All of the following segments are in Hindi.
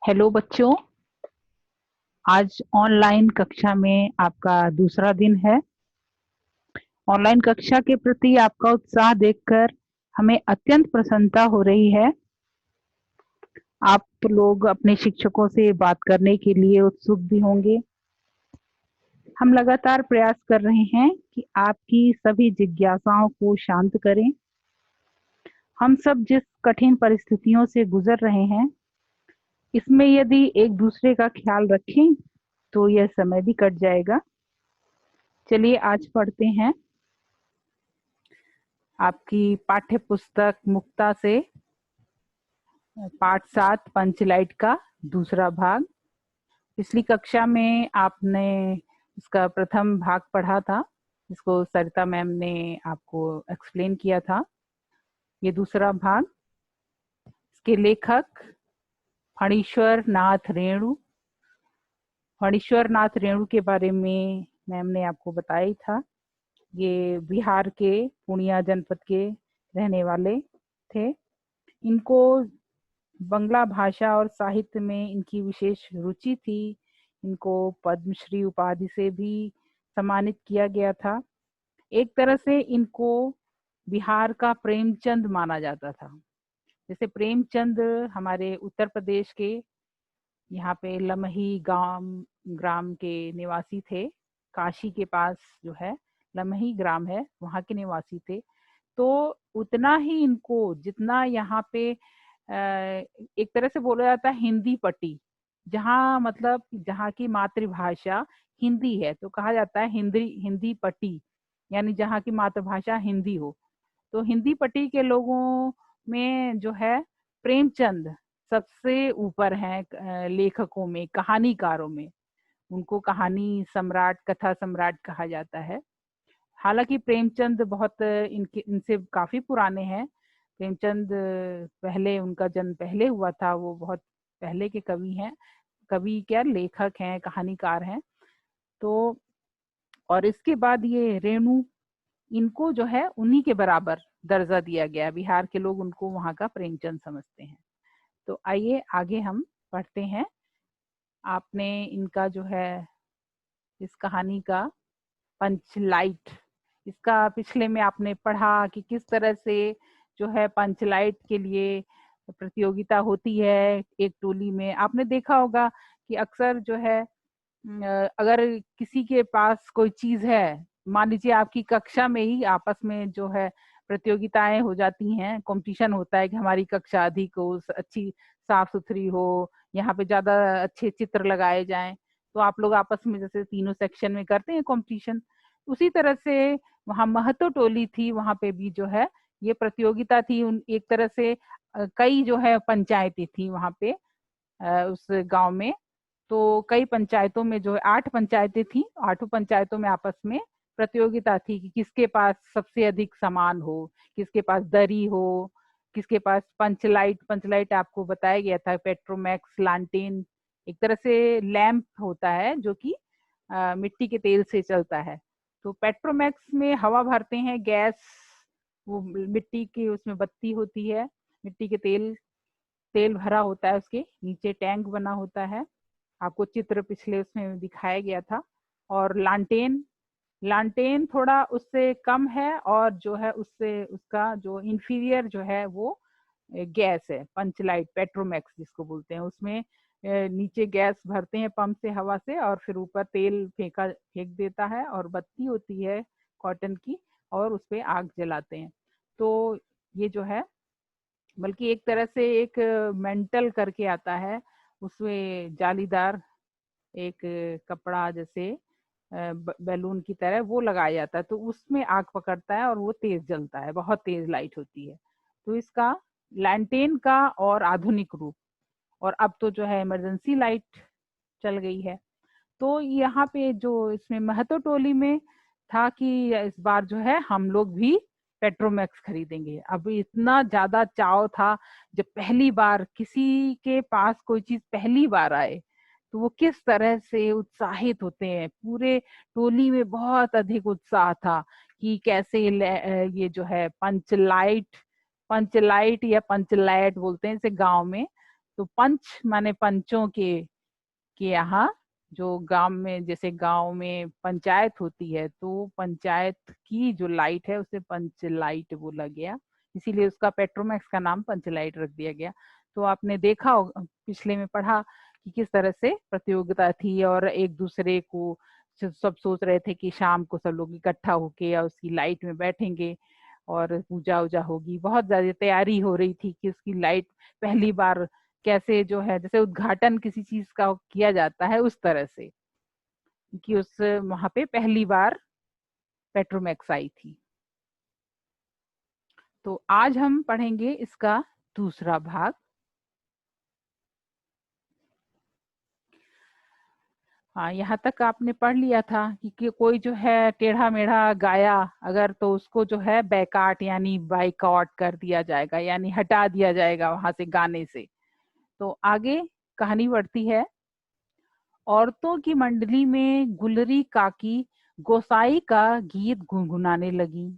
हेलो बच्चों। आज ऑनलाइन कक्षा में आपका दूसरा दिन है। ऑनलाइन कक्षा के प्रति आपका उत्साह देखकर हमें अत्यंत प्रसन्नता हो रही है। आप लोग अपने शिक्षकों से बात करने के लिए उत्सुक भी होंगे। हम लगातार प्रयास कर रहे हैं कि आपकी सभी जिज्ञासाओं को शांत करें। हम सब जिस कठिन परिस्थितियों से गुजर रहे हैं, इसमें यदि एक दूसरे का ख्याल रखें तो यह समय भी कट जाएगा। चलिए आज पढ़ते हैं आपकी पाठ्य पुस्तक मुक्ता से पाठ 7 पंचलाइट का दूसरा भाग। पिछली कक्षा में आपने इसका प्रथम भाग पढ़ा था, जिसको सरिता मैम ने आपको एक्सप्लेन किया था। ये दूसरा भाग, इसके लेखक फणीश्वर नाथ रेणु। फणीश्वर नाथ रेणु के बारे में मैम ने आपको बताया ही था। ये बिहार के पूर्णिया जनपद के रहने वाले थे। इनको बंगला भाषा और साहित्य में इनकी विशेष रुचि थी। इनको पद्मश्री उपाधि से भी सम्मानित किया गया था। एक तरह से इनको बिहार का प्रेमचंद माना जाता था। जैसे प्रेमचंद हमारे उत्तर प्रदेश के यहाँ पे लमही ग्राम के निवासी थे। काशी के पास जो है लमही ग्राम है, वहाँ के निवासी थे। तो उतना ही इनको, जितना यहाँ पे एक तरह से बोला जाता है हिंदी पट्टी, जहाँ मतलब जहाँ की मातृभाषा हिंदी है तो कहा जाता है हिंदी हिंदी पट्टी, यानी जहाँ की मातृभाषा हिंदी हो। तो हिंदी पट्टी के लोगों में जो है प्रेमचंद सबसे ऊपर हैं लेखकों में, कहानीकारों में। उनको कहानी सम्राट, कथा सम्राट कहा जाता है। हालांकि प्रेमचंद बहुत इनसे काफी पुराने हैं। प्रेमचंद पहले, उनका जन्म पहले हुआ था, वो बहुत पहले के कवि हैं। कवि क्या, लेखक हैं, कहानीकार हैं। तो और इसके बाद ये रेणु, इनको जो है उन्हीं के बराबर दर्जा दिया गया। बिहार के लोग उनको वहां का प्रेमचंद समझते हैं। तो आइए आगे हम पढ़ते हैं। आपने इनका जो है इस कहानी का पंचलाइट, इसका पिछले में आपने पढ़ा कि किस तरह से जो है पंचलाइट के लिए प्रतियोगिता होती है एक टोली में। आपने देखा होगा कि अक्सर जो है अगर किसी के पास कोई चीज है, मान लीजिए आपकी कक्षा में ही आपस में जो है प्रतियोगिताएं हो जाती हैं, कंपटीशन होता है कि हमारी कक्षा अधिक हो, अच्छी साफ सुथरी हो, यहाँ पे ज्यादा अच्छे चित्र लगाए जाएं। तो आप लोग आपस में जैसे तीनों सेक्शन में करते हैं कंपटीशन, उसी तरह से वहाँ महतो टोली थी, वहां पे भी जो है ये प्रतियोगिता थी। उन एक तरह से कई जो है पंचायतें थी वहां पे उस गांव में। तो कई पंचायतों में जो है 8 पंचायतें थी, 8 पंचायतों में आपस में प्रतियोगिता थी कि किसके पास सबसे अधिक सामान हो, किसके पास दरी हो, किसके पास पंचलाइट। पंचलाइट आपको बताया गया था, पेट्रोमैक्स लालटेन एक तरह से लैंप होता है जो कि मिट्टी के तेल से चलता है। तो पेट्रोमैक्स में हवा भरते हैं, गैस, वो मिट्टी की उसमें बत्ती होती है, मिट्टी के तेल तेल भरा होता है, उसके नीचे टैंक बना होता है। आपको चित्र पिछले उसमें दिखाया गया था। और लालटेन, लालटेन थोड़ा उससे कम है, और जो है उससे उसका जो इंफीरियर जो है वो गैस है, पंचलाइट पेट्रोमैक्स जिसको बोलते हैं। उसमें नीचे गैस भरते हैं पंप से, हवा से, और फिर ऊपर तेल फेंक देता है, और बत्ती होती है कॉटन की, और उस पर आग जलाते हैं। तो ये जो है, बल्कि एक तरह से एक मेंटल करके आता है, उसमें जालीदार एक कपड़ा जैसे बैलून की तरह वो लगाया जाता है, तो उसमें आग पकड़ता है और वो तेज जलता है, बहुत तेज लाइट होती है। तो इसका लैंटेन का और आधुनिक रूप, और अब तो जो है इमरजेंसी लाइट चल गई है। तो यहाँ पे जो इसमें महतो टोली में था कि इस बार जो है हम लोग भी पेट्रोमैक्स खरीदेंगे। अब इतना ज्यादा चाव था, जब पहली बार किसी के पास कोई चीज पहली बार आए तो वो किस तरह से उत्साहित होते हैं। पूरे टोली में बहुत अधिक उत्साह था कि कैसे ये जो है पंचलाइट, पंचलाइट या पंचलाइट बोलते हैं इसे गांव में। तो पंच माने पंचों के यहाँ जो गांव में, जैसे गांव में पंचायत होती है, तो पंचायत की जो लाइट है उसे पंच लाइट बोला गया, इसीलिए उसका पेट्रोमैक्स का नाम पंच लाइट रख दिया गया। तो आपने देखा होगा, पिछले में पढ़ा कि किस तरह से प्रतियोगिता थी और एक दूसरे को सब सोच रहे थे कि शाम को सब लोग इकट्ठा होके या उसकी लाइट में बैठेंगे और पूजा वूजा होगी। बहुत ज्यादा तैयारी हो रही थी कि उसकी लाइट पहली बार कैसे जो है, जैसे उद्घाटन किसी चीज का किया जाता है उस तरह से, कि उस वहां पे पहली बार पेट्रोमैक्स आई थी। तो आज हम पढ़ेंगे इसका दूसरा भाग। हाँ, यहाँ तक आपने पढ़ लिया था कि कोई जो है टेढ़ा मेढ़ा गाया अगर, तो उसको जो है बैकाट यानी बाइकआउट कर दिया जाएगा, यानी हटा दिया जाएगा वहां से गाने से। तो आगे कहानी बढ़ती है। औरतों की मंडली में गुलरी काकी गोसाई का गीत गुनगुनाने लगी।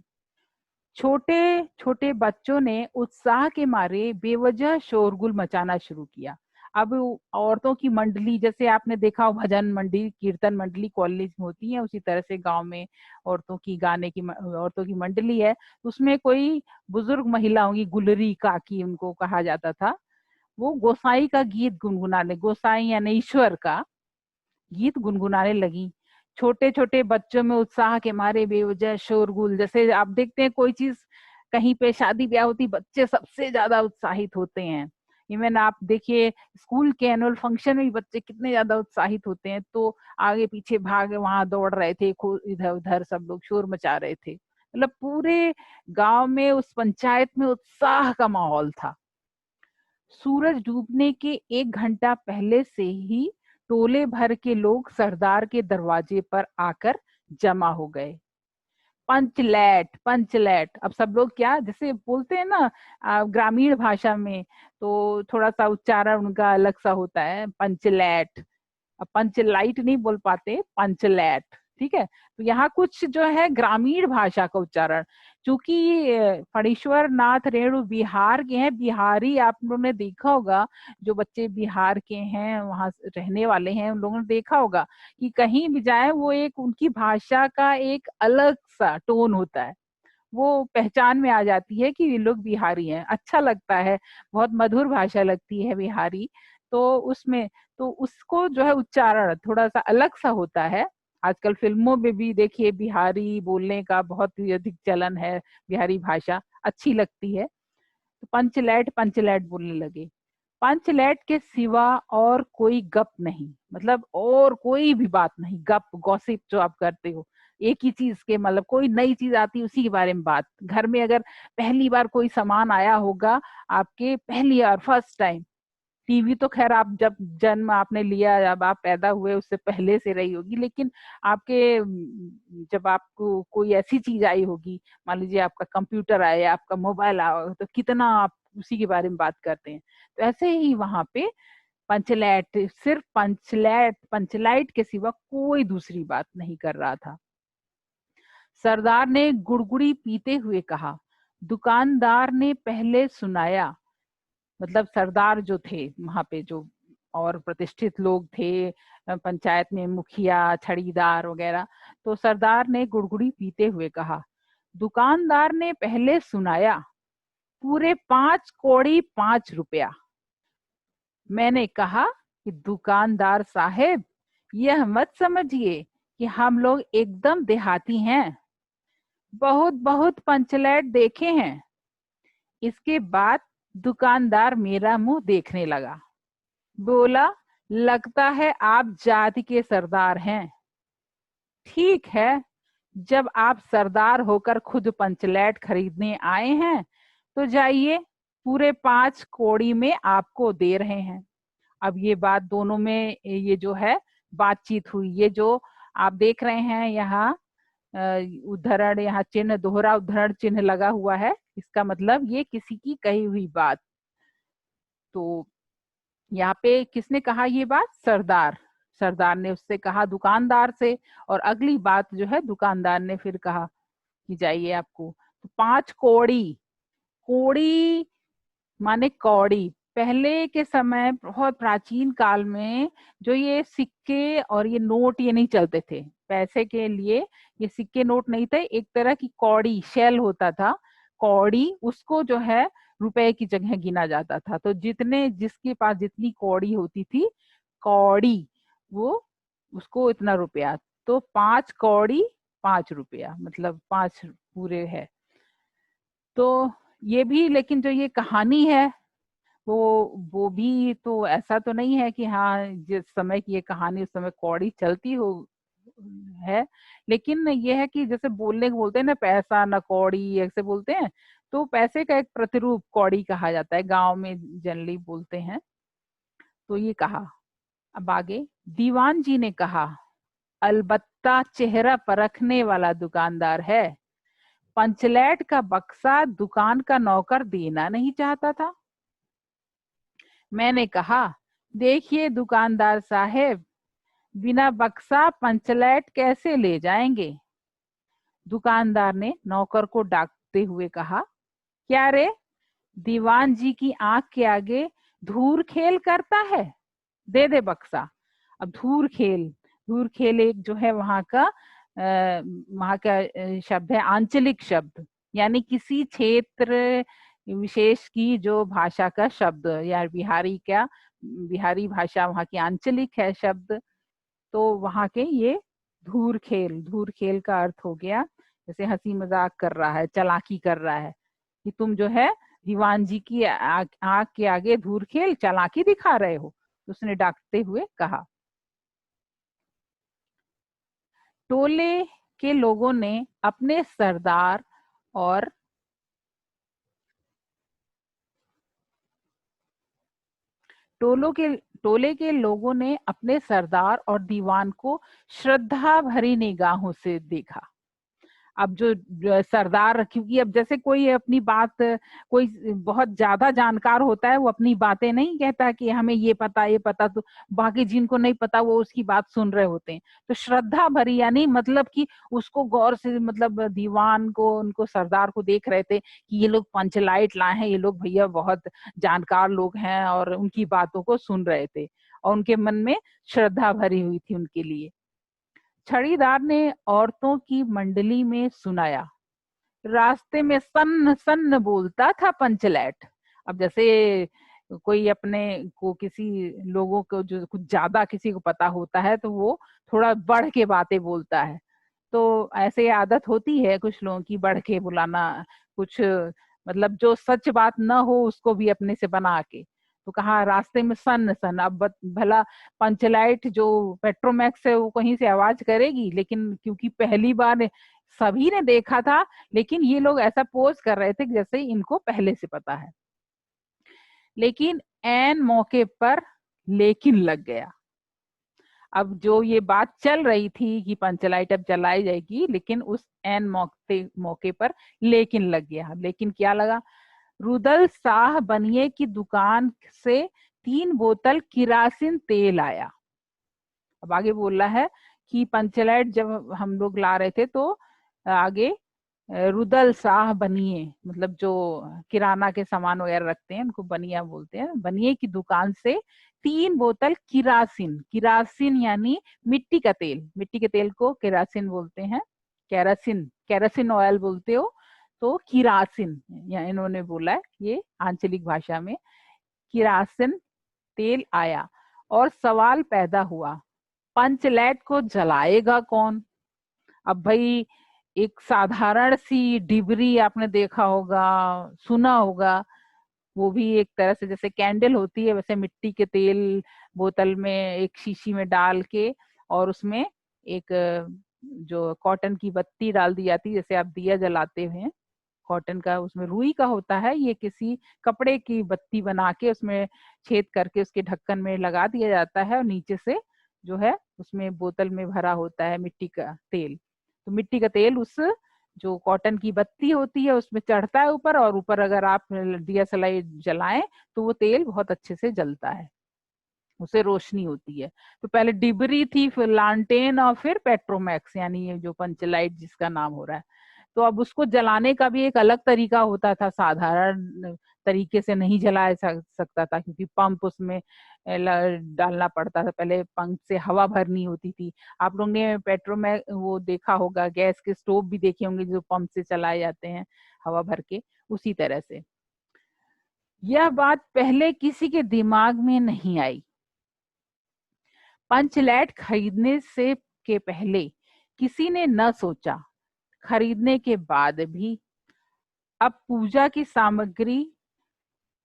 छोटे छोटे बच्चों ने उत्साह के मारे बेवजह शोरगुल मचाना शुरू किया। अब औरतों की मंडली, जैसे आपने देखा हो भजन मंडली, कीर्तन मंडली कॉलेज में होती है, उसी तरह से गांव में औरतों की गाने की औरतों की मंडली है। उसमें कोई बुजुर्ग महिला होंगी, गुलरी काकी उनको कहा जाता था, वो गोसाई का गीत गुनगुनाने, गोसाई यानी ईश्वर का गीत गुनगुनाने लगी। छोटे छोटे बच्चों में उत्साह के मारे बेवजह शोरगुल, जैसे आप देखते हैं कोई चीज कहीं पे शादी ब्याह होती, बच्चे सबसे ज्यादा उत्साहित होते हैं। इवन आप देखिए स्कूल के एनुअल फंक्शन में भी बच्चे कितने ज्यादा उत्साहित होते हैं, तो आगे पीछे भाग वहां दौड़ रहे थे, इधर उधर सब लोग शोर मचा रहे थे। मतलब पूरे गांव में उस पंचायत में उत्साह का माहौल था। सूरज डूबने के 1 घंटा पहले से ही टोले भर के लोग सरदार के दरवाजे पर आकर जमा हो गए। पंचलैट पंचलैट, अब सब लोग क्या जैसे बोलते हैं ना ग्रामीण भाषा में, तो थोड़ा सा उच्चारण उनका अलग सा होता है, पंचलैट। अब पंचलाइट नहीं बोल पाते, पंचलैट। ठीक है, तो यहाँ कुछ जो है ग्रामीण भाषा का उच्चारण, चूंकि फणीश्वर नाथ रेणु बिहार के हैं, बिहारी आप लोगों ने देखा होगा, जो बच्चे बिहार के हैं वहां रहने वाले हैं उन लोगों ने देखा होगा कि कहीं भी जाए वो एक उनकी भाषा का एक अलग सा टोन होता है, वो पहचान में आ जाती है कि ये लोग बिहारी हैं। अच्छा लगता है, बहुत मधुर भाषा लगती है बिहारी। तो उसमें तो उसको जो है उच्चारण थोड़ा सा अलग सा होता है। आजकल फिल्मों में भी देखिए बिहारी बोलने का बहुत ही अधिक चलन है, बिहारी भाषा अच्छी लगती है। तो पंचलैट पंचलैट बोलने लगे। पंचलैट के सिवा और कोई गप नहीं, मतलब और कोई भी बात नहीं, गप गॉसिप जो आप करते हो एक ही चीज के, मतलब कोई नई चीज आती है उसी के बारे में बात। घर में अगर पहली बार कोई सामान आया होगा आपके, पहली बार फर्स्ट टाइम, टीवी तो खैर आप जब जन्म आपने लिया, जब आप पैदा हुए उससे पहले से रही होगी, लेकिन आपके जब आपको कोई ऐसी चीज आई होगी, मान लीजिए आपका कंप्यूटर आया या आपका मोबाइल आया होगा, तो कितना आप उसी के बारे में बात करते हैं। तो ऐसे ही वहां पे पंचलैट सिर्फ पंचलैट पंचलाइट के सिवा कोई दूसरी बात नहीं कर रहा था। सरदार ने गुड़गुड़ी पीते हुए कहा, दुकानदार ने पहले सुनाया, मतलब सरदार जो थे वहां पे जो और प्रतिष्ठित लोग थे पंचायत में, मुखिया छड़ीदार वगैरह, तो सरदार ने गुड़गुड़ी पीते हुए कहा, दुकानदार ने पहले सुनाया, पूरे 5 कौड़ी 5 रुपया। मैंने कहा कि दुकानदार साहेब, यह मत समझिए कि हम लोग एकदम देहाती हैं, बहुत बहुत पंचलैट देखे हैं। इसके बाद दुकानदार मेरा मुंह देखने लगा, बोला, लगता है आप जाति के सरदार हैं। ठीक है, जब आप सरदार होकर खुद पंचलैट खरीदने आए हैं तो जाइए, पूरे 5 कौड़ी में आपको दे रहे हैं। अब ये बात दोनों में ये जो है बातचीत हुई, ये जो आप देख रहे हैं यहाँ उद्धरण, यहाँ चिन्ह, दोहरा उद्धरण चिन्ह लगा हुआ है, इसका मतलब ये किसी की कही हुई बात। तो यहाँ पे किसने कहा ये बात? सरदार। सरदार ने उससे कहा दुकानदार से, और अगली बात जो है दुकानदार ने फिर कहा कि जाइए आपको तो 5 कौड़ी, कौड़ी माने कौड़ी, पहले के समय बहुत प्राचीन काल में जो ये सिक्के और ये नोट ये नहीं चलते थे पैसे के लिए, ये सिक्के नोट नहीं थे, एक तरह की कौड़ी शेल होता था, कौड़ी, उसको जो है रुपए की जगह गिना जाता था। तो जितने जिसके पास जितनी कौड़ी होती थी, कौड़ी, वो उसको इतना रुपया, तो 5 कौड़ी 5 रुपया, मतलब 5 पूरे है। तो ये भी, लेकिन जो ये कहानी है वो वो भी तो ऐसा तो नहीं है कि हाँ जिस समय की ये कहानी उस समय कौड़ी चलती हो है, लेकिन ये है कि जैसे बोलने को बोलते हैं ना, पैसा न कौड़ी ऐसे बोलते हैं, तो पैसे का एक प्रतिरूप कौड़ी कहा जाता है, गांव में जनरली बोलते हैं। तो ये कहा। अब आगे दीवान जी ने कहा, अलबत्ता चेहरा परखने वाला दुकानदार है, पंचलैट का बक्सा दुकान का नौकर देना नहीं चाहता था। मैंने कहा, देखिए दुकानदार साहेब, बिना बक्सा पंचलैट कैसे ले जाएंगे। दुकानदार ने नौकर को डांटते हुए कहा, क्या रे, दीवान जी की आंख के आगे धूर खेल करता है, दे दे बक्सा। अब धूर खेल, धूर खेल एक जो है वहां का शब्द है, आंचलिक शब्द, यानी किसी क्षेत्र विशेष की जो भाषा का शब्द, या बिहारी भाषा वहां की आंचलिक है शब्द। तो वहां के ये धूर खेल, धूर खेल का अर्थ हो गया जैसे हंसी मजाक कर रहा है, चालाकी कर रहा है, कि तुम जो है दीवान जी की आंख के आगे धूर खेल चालाकी दिखा रहे हो। उसने डांटते हुए कहा। टोले के लोगों ने अपने सरदार और टोलों के टोले के लोगों ने अपने सरदार और दीवान को श्रद्धा भरी निगाहों से देखा। अब जो सरदार, क्योंकि अब जैसे कोई अपनी बात, कोई बहुत ज्यादा जानकार होता है, वो अपनी बातें नहीं कहता कि हमें ये पता, तो बाकी जिनको नहीं पता वो उसकी बात सुन रहे होते हैं। तो श्रद्धा भरी यानी मतलब कि उसको गौर से, मतलब दीवान को, उनको सरदार को देख रहे थे कि ये लोग पंचलाइट लाए हैं, ये लोग भैया बहुत जानकार लोग हैं, और उनकी बातों को सुन रहे थे, और उनके मन में श्रद्धा भरी हुई थी उनके लिए। छड़ीदार ने औरतों की मंडली में सुनाया, रास्ते में सन्न सन्न बोलता था पंचलैट। अब जैसे कोई अपने को, किसी लोगों को जो कुछ ज्यादा किसी को पता होता है, तो वो थोड़ा बढ़ के बातें बोलता है। तो ऐसे आदत होती है कुछ लोगों की, बढ़ के बुलाना, कुछ मतलब जो सच बात न हो उसको भी अपने से बना के। तो कहा रास्ते में सन सन, अब भला पंचलाइट जो पेट्रोमैक्स है वो कहीं से आवाज करेगी, लेकिन क्योंकि पहली बार सभी ने देखा था, लेकिन ये लोग ऐसा पोज कर रहे थे जैसे इनको पहले से पता है। लेकिन ऐन मौके पर लेकिन लग गया। अब जो ये बात चल रही थी कि पंचलाइट अब जलाई जाएगी, लेकिन उस एन मौके पर लेकिन लग गया। लेकिन क्या लगा? रुदल शाह बनिए की दुकान से 3 बोतल किरासिन तेल आया। अब आगे बोल रहा है कि पंचलाइट जब हम लोग ला रहे थे, तो आगे रुदल शाह बनिए, मतलब जो किराना के सामान वगैरह रखते हैं उनको बनिया बोलते हैं, बनिए की दुकान से 3 बोतल किरासिन, किरासिन यानी मिट्टी का तेल, मिट्टी के तेल को किरासिन बोलते हैं, केरासिन, केरासिन ऑयल बोलते हो, तो किरासिन या इन्होंने बोला है ये आंचलिक भाषा में, किरासिन तेल आया। और सवाल पैदा हुआ, पंचलैट को जलाएगा कौन? अब भाई एक साधारण सी डिबरी आपने देखा होगा, सुना होगा, वो भी एक तरह से जैसे कैंडल होती है, वैसे मिट्टी के तेल बोतल में एक शीशी में डाल के, और उसमें एक जो कॉटन की बत्ती डाल दी जाती है, जैसे आप दिया जलाते हैं कॉटन का, उसमें रुई का होता है, ये किसी कपड़े की बत्ती बना के उसमें छेद करके उसके ढक्कन में लगा दिया जाता है, और नीचे से जो है उसमें बोतल में भरा होता है मिट्टी का तेल। तो मिट्टी का तेल उस जो कॉटन की बत्ती होती है उसमें चढ़ता है ऊपर, और ऊपर अगर आप दिया सलाई जलाएं तो वो तेल बहुत अच्छे से जलता है, उसे रोशनी होती है। तो पहले डिबरी थी, फिर लालटेन, और फिर पेट्रोमैक्स, यानी ये जो पंचलाइट जिसका नाम हो रहा है। तो अब उसको जलाने का भी एक अलग तरीका होता था, साधारण तरीके से नहीं जलाया सकता था, क्योंकि पंप उसमें डालना पड़ता था, पहले पंप से हवा भरनी होती थी। आप लोग ने पेट्रोल में वो देखा होगा, गैस के स्टोव भी देखे होंगे जो पंप से चलाए जाते हैं हवा भर के, उसी तरह से। यह बात पहले किसी के दिमाग में नहीं आई। पंच लाइट खरीदने से के पहले किसी ने न सोचा, खरीदने के बाद भी। अब पूजा की सामग्री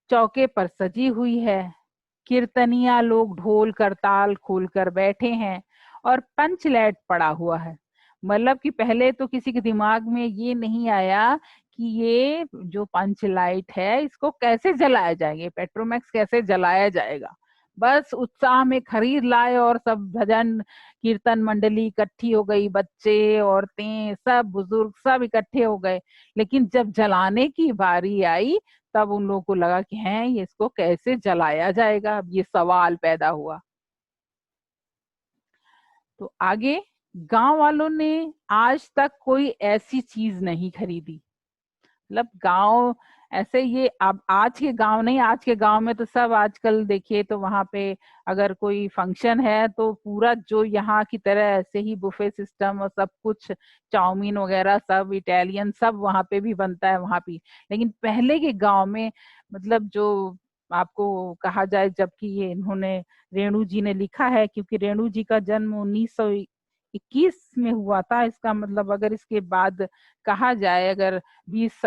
चौके पर सजी हुई है, कीर्तनिया लोग ढोल करताल खोलकर बैठे हैं और पंच लाइट पड़ा हुआ है। मतलब कि पहले तो किसी के दिमाग में ये नहीं आया कि ये जो पंच लाइट है इसको कैसे जलाया जाएगा, पेट्रोमैक्स कैसे जलाया जाएगा। बस उत्साह में खरीद लाए और सब भजन कीर्तन मंडली इकट्ठी हो गई, बच्चे औरतें सब बुजुर्ग सब इकट्ठे हो गए। लेकिन जब जलाने की बारी आई तब उन लोगों को लगा कि हैं ये इसको कैसे जलाया जाएगा, अब ये सवाल पैदा हुआ। तो आगे, गांव वालों ने आज तक कोई ऐसी चीज नहीं खरीदी। मतलब गांव ऐसे, ये अब आज के गांव नहीं, आज के गांव में तो सब आजकल देखिए तो वहां पे अगर कोई फंक्शन है तो पूरा जो यहाँ की तरह ऐसे ही बुफे सिस्टम और सब कुछ, चाउमीन वगैरह सब इटालियन सब वहां पे भी बनता है वहां भी। लेकिन पहले के गांव में, मतलब जो आपको कहा जाए, जबकि ये इन्होंने रेणु जी ने लिखा है, क्योंकि रेणु जी का जन्म 1921 में हुआ था। इसका मतलब अगर इसके बाद कहा जाए, अगर 20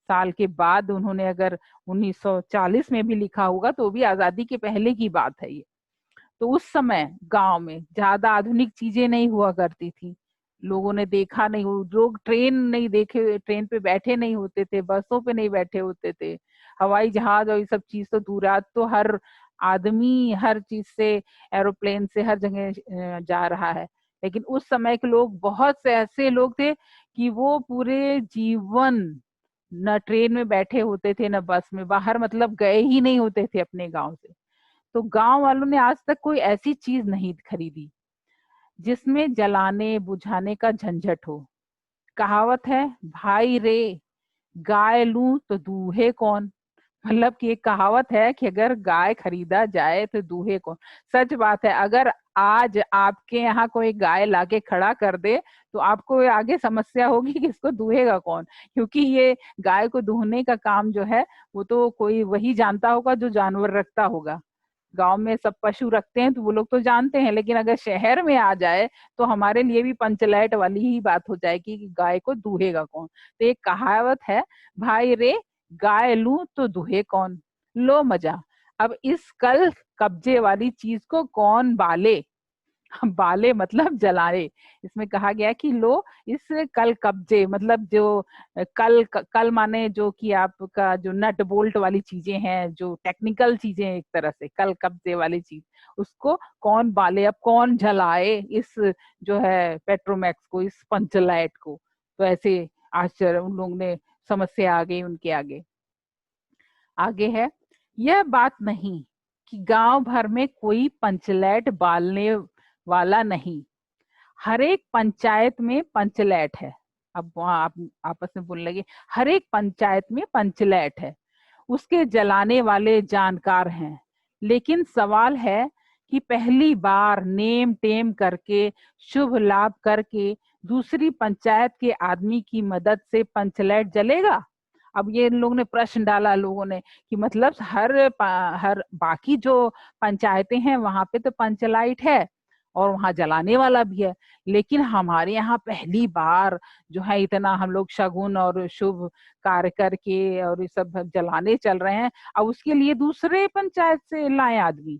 साल के बाद उन्होंने अगर 1940 में भी लिखा होगा तो भी आजादी के पहले की बात है ये। तो उस समय गांव में ज्यादा आधुनिक चीजें नहीं हुआ करती थी, लोगों ने देखा नहीं, लोग ट्रेन नहीं देखे, ट्रेन पे बैठे नहीं होते थे, बसों पे नहीं बैठे होते थे, हवाई जहाज और ये सब चीज तो दूर। आज तो हर आदमी हर चीज से, एरोप्लेन से हर जगह जा रहा है। लेकिन उस समय के लोग, बहुत से ऐसे लोग थे कि वो पूरे जीवन न ट्रेन में बैठे होते थे न बस में, बाहर मतलब गए ही नहीं होते थे अपने गांव से। तो गांव वालों ने आज तक कोई ऐसी चीज नहीं खरीदी जिसमें जलाने बुझाने का झंझट हो। कहावत है, भाई रे गाय लूं तो दूहे कौन। मतलब कि एक कहावत है कि अगर गाय खरीदा जाए तो दूहे कौन। सच बात है, अगर आज आपके यहाँ कोई गाय लाके खड़ा कर दे तो आपको आगे समस्या होगी कि इसको दूहेगा कौन, क्योंकि ये गाय को दूहने का काम जो है वो तो कोई वही जानता होगा जो जानवर रखता होगा। गांव में सब पशु रखते हैं तो वो लोग तो जानते हैं, लेकिन अगर शहर में आ जाए तो हमारे लिए भी पंचलाइट वाली ही बात हो जाएगी कि गाय को दूहेगा कौन। तो एक कहावत है, भाई रे गाय लूं तो दूहे कौन, लो मजा। अब इस कल कब्जे वाली चीज को कौन बाले। बाले मतलब जलाए। इसमें कहा गया कि लो इस कल कब्जे, मतलब जो कल माने जो कि आपका जो नट बोल्ट वाली चीजें हैं, जो टेक्निकल चीजें, एक तरह से कल कब्जे वाली चीज, उसको कौन बाले, अब कौन जलाए इस जो है पेट्रोमैक्स को, इस पंचलाइट को। तो ऐसे आश्चर्य, उन लोगों ने समस्या आ गई उनके आगे। आगे है, यह बात नहीं कि गांव भर में कोई पंचलाइट बालने वाला नहीं, हर एक पंचायत में पंचलाइट है। अब वहां आप आपस में बोलने लगे, हर एक पंचायत में पंचलाइट है, उसके जलाने वाले जानकार हैं। लेकिन सवाल है कि पहली बार नेम टेम करके, शुभ लाभ करके, दूसरी पंचायत के आदमी की मदद से पंचलाइट जलेगा। अब ये लोग ने प्रश्न डाला लोगों ने कि मतलब हर बाकी जो पंचायतें हैं वहां पे तो पंचलाइट है और वहां जलाने वाला भी है, लेकिन हमारे यहाँ पहली बार जो है इतना हम लोग शगुन और शुभ कार्य करके और ये सब जलाने चल रहे हैं, अब उसके लिए दूसरे पंचायत से लाए आदमी।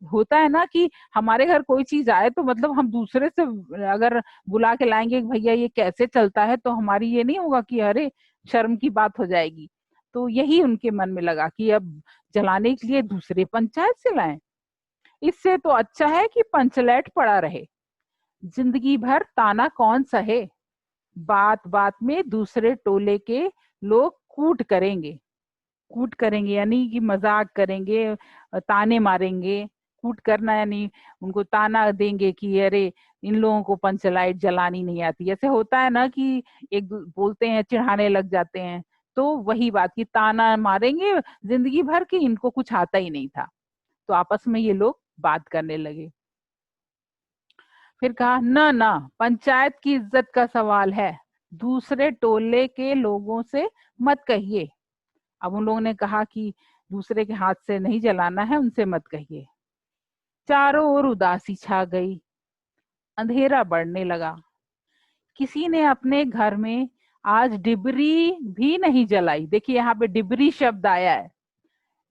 होता है ना कि हमारे घर कोई चीज आए तो मतलब हम दूसरे से अगर बुला के लाएंगे कि भैया ये कैसे चलता है, तो हमारी ये नहीं होगा कि अरे शर्म की बात हो जाएगी। तो यही उनके मन में लगा कि अब जलाने के लिए दूसरे पंचायत से लाएं, इससे तो अच्छा है कि पंचलाइट पड़ा रहे, जिंदगी भर ताना कौन सहे। बात बात में दूसरे टोले के लोग कूट करेंगे यानी कि मजाक करेंगे, ताने मारेंगे। कूट करना यानी उनको ताना देंगे कि अरे इन लोगों को पंचलाइट जलानी नहीं आती। ऐसे होता है ना कि बोलते हैं, चिढ़ाने लग जाते हैं, तो वही बात की ताना मारेंगे जिंदगी भर की, इनको कुछ आता ही नहीं था। तो आपस में ये लोग बात करने लगे। फिर कहा, ना ना, पंचायत की इज्जत का सवाल है, दूसरे टोले के लोगों से मत कहिए। अब उन लोगों ने कहा कि दूसरे के हाथ से नहीं जलाना है, उनसे मत कहिए। चारों ओर उदासी छा गई, अंधेरा बढ़ने लगा। किसी ने अपने घर में आज डिबरी भी नहीं जलाई। देखिए यहाँ पे डिबरी शब्द आया है।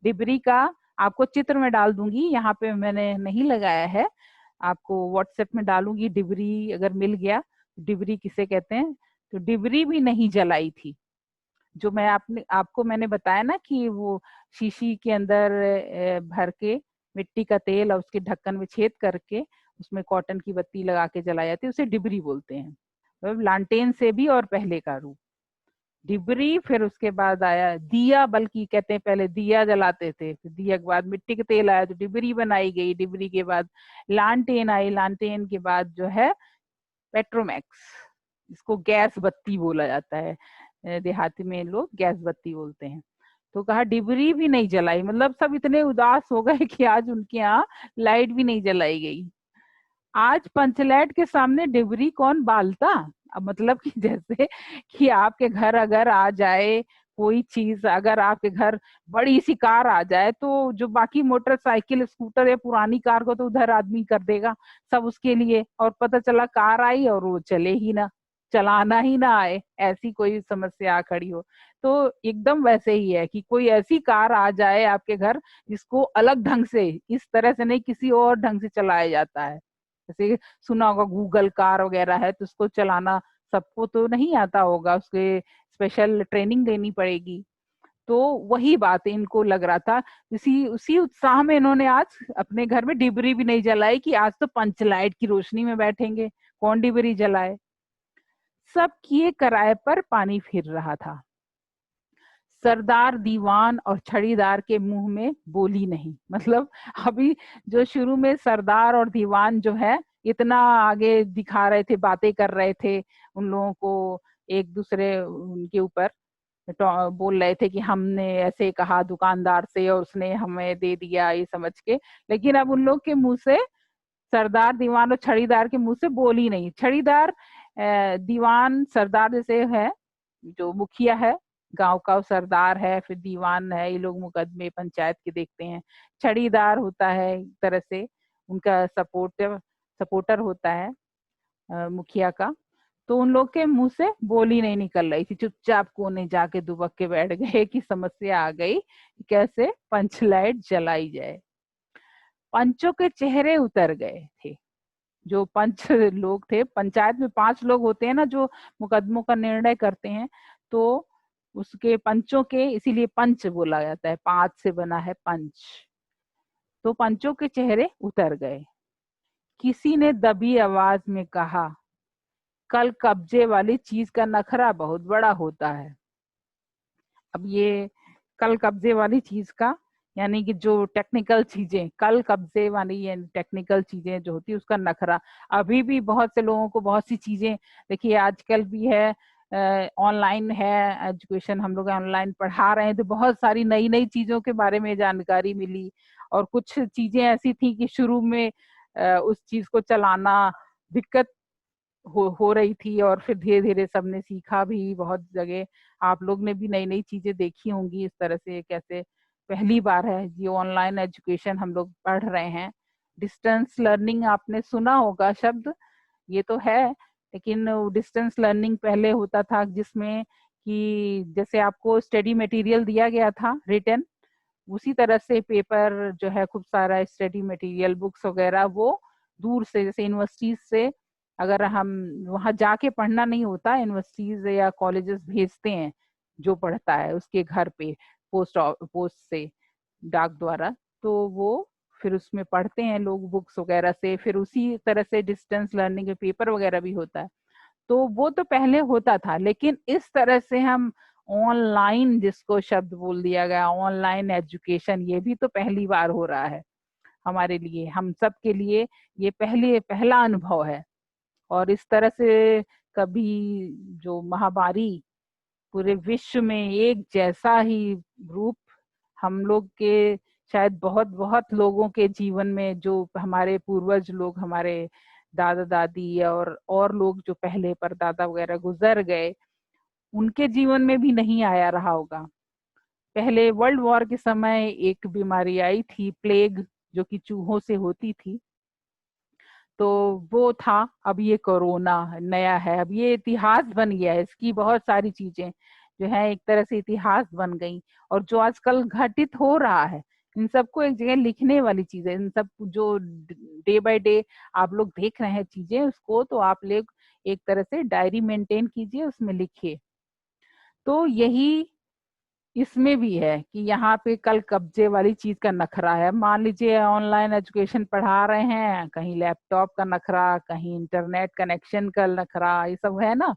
डिबरी का आपको चित्र में डाल दूंगी, यहाँ पे मैंने नहीं लगाया है, आपको व्हाट्सएप में डालूंगी। डिबरी अगर मिल गया, डिबरी किसे कहते हैं, तो डिबरी भी नहीं जलाई थी। जो मैं आपको मैंने बताया ना कि वो शीशी के अंदर भर के मिट्टी का तेल और उसके ढक्कन में छेद करके उसमें कॉटन की बत्ती लगा के जलाई जाती है, उसे डिबरी बोलते हैं। मतलब लालटेन से भी और पहले का रूप डिबरी। फिर उसके बाद आया दिया, बल्कि कहते हैं पहले दिया जलाते थे, फिर दिया के बाद मिट्टी का तेल आया तो डिबरी बनाई गई। डिबरी के बाद लालटेन आई, लालटेन के बाद जो है पेट्रोमैक्स, इसको गैस बत्ती बोला जाता है, देहाती में लोग गैस बत्ती बोलते हैं। तो कहा डिबरी भी नहीं जलाई, मतलब सब इतने उदास हो गए कि आज उनके यहाँ लाइट भी नहीं जलाई गई। आज पंचलैट के सामने डिबरी कौन बालता। अब मतलब कि जैसे कि आपके घर अगर आ जाए कोई चीज, अगर आपके घर बड़ी सी कार आ जाए, तो जो बाकी मोटरसाइकिल स्कूटर या पुरानी कार को तो उधर आदमी कर देगा सब उसके लिए, और पता चला कार आई और वो चले ही ना, चलाना ही ना आए, ऐसी कोई समस्या आ खड़ी हो। तो एकदम वैसे ही है कि कोई ऐसी कार आ जाए आपके घर जिसको अलग ढंग से, इस तरह से नहीं किसी और ढंग से चलाया जाता है। जैसे सुना होगा गूगल कार वगैरह है, तो उसको चलाना सबको तो नहीं आता होगा, उसके स्पेशल ट्रेनिंग लेनी पड़ेगी। तो वही बात इनको लग रहा था। इसी उसी उत्साह में इन्होंने आज अपने घर में डिबरी भी नहीं जलाई कि आज तो पंच लाइट की रोशनी में बैठेंगे, कौन डिबरी जलाए। सब किए कराए पर पानी फिर रहा था। सरदार दीवान और छड़ीदार के मुंह में बोली नहीं। मतलब अभी जो शुरू में सरदार और दीवान जो है इतना आगे दिखा रहे थे, बातें कर रहे थे, उन लोगों को एक दूसरे उनके ऊपर बोल रहे थे कि हमने ऐसे कहा दुकानदार से और उसने हमें दे दिया ये समझ के, लेकिन अब उन लोग के मुंह से, सरदार दीवान और छड़ीदार के मुंह से बोली नहीं। छड़ीदार दीवान सरदार जैसे है, जो मुखिया है गांव का, वो सरदार है, फिर दीवान है, ये लोग मुकदमे पंचायत के देखते हैं। छड़ीदार होता है एक तरह से उनका सपोर्टर सपोर्टर होता है मुखिया का। तो उन लोग के मुंह से बोली नहीं निकल रही थी, चुपचाप कोने जाके दुबक के बैठ गए कि समस्या आ गई, कैसे पंचलाइट जलाई जाए। पंचों के चेहरे उतर गए थे। जो पंच लोग थे, पंचायत में 5 लोग होते हैं ना जो मुकदमों का निर्णय करते हैं, तो उसके पंचों के, इसीलिए पंच बोला जाता है, 5 से बना है पंच। तो पंचों के चेहरे उतर गए। किसी ने दबी आवाज में कहा, कल कब्जे वाली चीज का नखरा बहुत बड़ा होता है। अब ये कल कब्जे वाली चीज का, यानी कि जो टेक्निकल चीजें, कल कब्जे वाली यानी टेक्निकल चीजें जो होती है उसका नखरा। अभी भी बहुत से लोगों को बहुत सी चीजें, देखिए आजकल भी है, ऑनलाइन है एजुकेशन, हम लोग ऑनलाइन पढ़ा रहे हैं, तो बहुत सारी नई नई चीजों के बारे में जानकारी मिली। और कुछ चीजें ऐसी थी कि शुरू में उस चीज को चलाना दिक्कत हो रही थी, और फिर धीरे धीरे सबने सीखा भी। बहुत जगह आप लोग ने भी नई नई चीजें देखी होंगी इस तरह से, कैसे पहली बार है ये ऑनलाइन एजुकेशन हम लोग पढ़ रहे हैं। डिस्टेंस लर्निंग आपने सुना होगा शब्द, ये तो है, लेकिन डिस्टेंस लर्निंग पहले होता था जिसमें कि जैसे आपको स्टडी मटेरियल दिया गया था रिटन, उसी तरह से पेपर जो है, खूब सारा स्टडी मटेरियल बुक्स वगैरह वो दूर से, जैसे यूनिवर्सिटीज से अगर हम वहां जाके पढ़ना नहीं होता, यूनिवर्सिटीज या कॉलेजेस भेजते हैं जो पढ़ता है उसके घर पे, पोस्ट से, डाक द्वारा, तो वो फिर उसमें पढ़ते हैं लोग बुक्स वगैरह से। फिर उसी तरह से डिस्टेंस लर्निंग के पेपर वगैरह भी होता है। तो वो तो पहले होता था, लेकिन इस तरह से हम ऑनलाइन, जिसको शब्द बोल दिया गया ऑनलाइन एजुकेशन, ये भी तो पहली बार हो रहा है हमारे लिए, हम सब के लिए ये पहला अनुभव है। और इस तरह से कभी जो महामारी पूरे विश्व में एक जैसा ही रूप हम लोग के, शायद बहुत बहुत लोगों के जीवन में, जो हमारे पूर्वज लोग, हमारे दादा दादी और लोग जो पहले परदादा वगैरह गुजर गए, उनके जीवन में भी नहीं आया रहा होगा। पहले वर्ल्ड वॉर के समय एक बीमारी आई थी, प्लेग, जो कि चूहों से होती थी, तो वो था। अब ये कोरोना नया है, अब ये इतिहास बन गया है, इसकी बहुत सारी चीजें जो है एक तरह से इतिहास बन गई। और जो आजकल घटित हो रहा है, इन सबको एक जगह लिखने वाली चीज है। इन सब जो डे बाय डे आप लोग देख रहे हैं चीजें, उसको तो आप लोग एक तरह से डायरी मेंटेन कीजिए, उसमें लिखिए। तो यही इसमें भी है कि यहाँ पे कल कब्जे वाली चीज का नखरा है। मान लीजिए ऑनलाइन एजुकेशन पढ़ा रहे हैं, कहीं लैपटॉप का नखरा, कहीं इंटरनेट कनेक्शन का नखरा, ये सब है ना।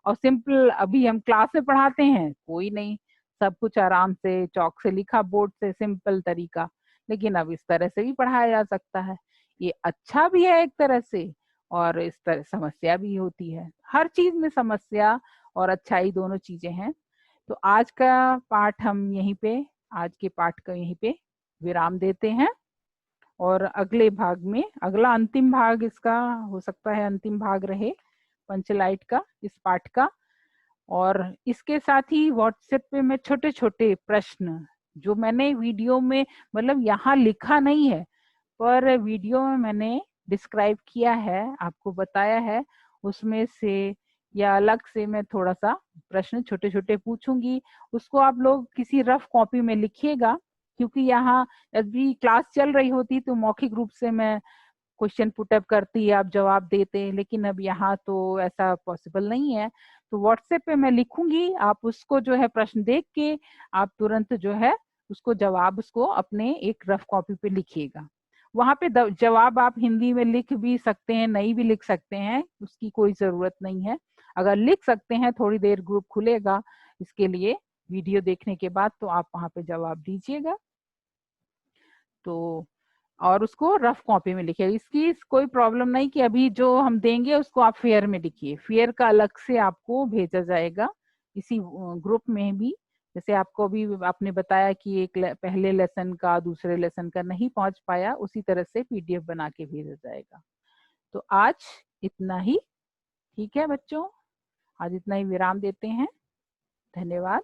और सिंपल अभी हम क्लास में पढ़ाते हैं, कोई नहीं, सब कुछ आराम से चौक से लिखा बोर्ड से, सिंपल तरीका। लेकिन अब इस तरह से भी पढ़ाया जा सकता है। ये अच्छा भी है एक तरह से, और इस तरह समस्या भी होती है। हर चीज में समस्या और अच्छाई दोनों चीजें हैं। तो आज का पाठ हम यहीं पे, आज के पाठ का यहीं पे विराम देते हैं। और अगले भाग में, अगला अंतिम भाग इसका हो सकता है, अंतिम भाग रहे पंचलाइट का, इस पाठ का। और इसके साथ ही व्हाट्सएप पे मैं छोटे छोटे प्रश्न, जो मैंने वीडियो में, मतलब यहाँ लिखा नहीं है, पर वीडियो में मैंने डिस्क्राइब किया है, आपको बताया है, उसमें से या अलग से मैं थोड़ा सा प्रश्न छोटे छोटे पूछूंगी। उसको आप लोग किसी रफ कॉपी में लिखिएगा, क्योंकि यहाँ अभी क्लास चल रही होती तो मौखिक रूप से मैं क्वेश्चन पुटअप करती, आप जवाब देते, लेकिन अब यहाँ तो ऐसा पॉसिबल नहीं है। तो व्हाट्सएप पे मैं लिखूंगी, आप उसको जो है प्रश्न देख के आप तुरंत जो है उसको जवाब, उसको अपने एक रफ कॉपी पे लिखिएगा। वहां पे जवाब आप हिंदी में लिख भी सकते हैं, नहीं भी लिख सकते हैं, उसकी कोई जरूरत नहीं है। अगर लिख सकते हैं, थोड़ी देर ग्रुप खुलेगा इसके लिए वीडियो देखने के बाद, तो आप वहां पे जवाब दीजिएगा। तो और उसको रफ कॉपी में लिखिए। इसकी कोई प्रॉब्लम नहीं कि अभी जो हम देंगे उसको आप फेयर में लिखिए, फेयर का अलग से आपको भेजा जाएगा इसी ग्रुप में भी। जैसे आपको अभी आपने बताया कि एक पहले लेसन का दूसरे लेसन का नहीं पहुंच पाया, उसी तरह से पीडीएफ बना के भेजा जाएगा। तो आज इतना ही, ठीक है बच्चों, आज इतना ही विराम देते हैं। धन्यवाद।